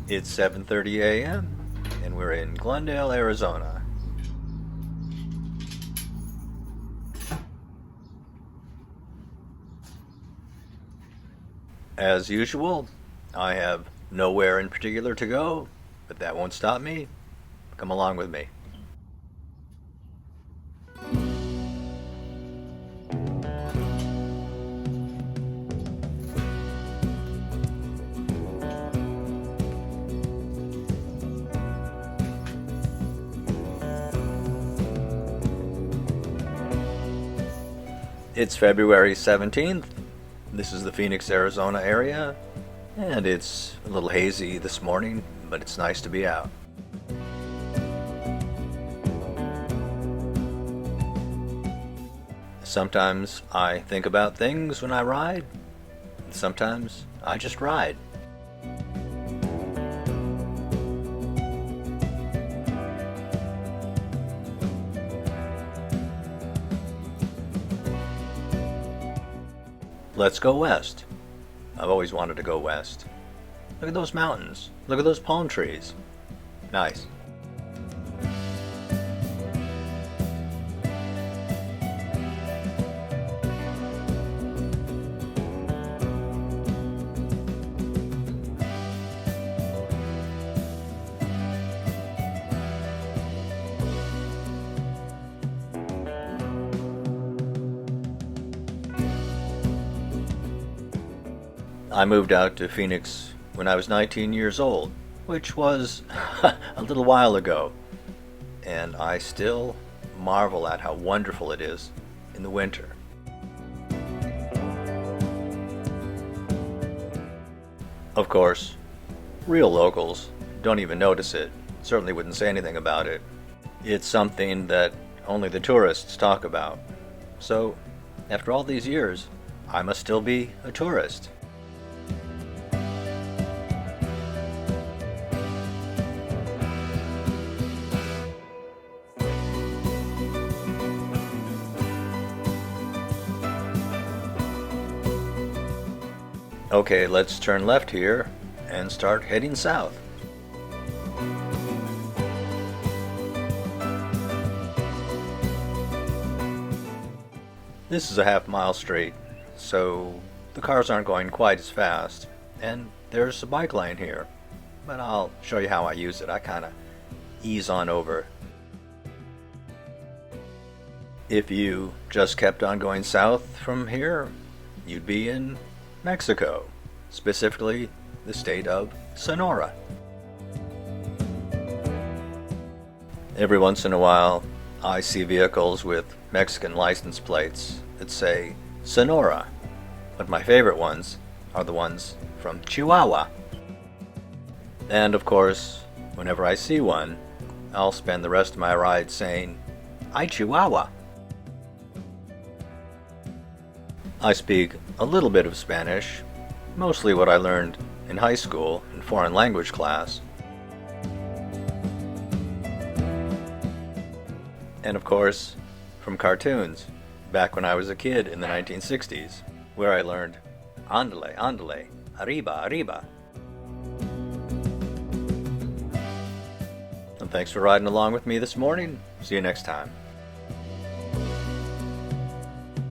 It's 7:30 a.m. and we're in Glendale, Arizona. As usual, I have nowhere in particular to go, but that won't stop me. Come along with me. It's February 17th. This is the Phoenix, Arizona area, and it's a little hazy this morning, but it's nice to be out. Sometimes I think about things when I ride, and sometimes I just ride. Let's go west. I've always wanted to go west. Look at those mountains. Look at those palm trees. Nice. I moved out to Phoenix when I was 19 years old, which was a little while ago, and I still marvel at how wonderful it is in the winter. Of course, real locals don't even notice it, certainly wouldn't say anything about it. It's something that only the tourists talk about. So, after all these years, I must still be a tourist. Okay, let's turn left here and start heading south. This is a half-mile straight, so the cars aren't going quite as fast, and there's a bike lane here, but I'll show you how I use it. I kind of ease on over. If you just kept on going south from here, you'd be in Mexico, specifically the state of Sonora. Every once in a while, I see vehicles with Mexican license plates that say Sonora, but my favorite ones are the ones from Chihuahua. And of course, whenever I see one, I'll spend the rest of my ride saying, "Ay, Chihuahua." I speak a little bit of Spanish, mostly what I learned in high school in foreign language class. And of course, from cartoons, back when I was a kid in the 1960s, where I learned "Ándale, ándale, arriba, arriba." And thanks for riding along with me this morning. See you next time.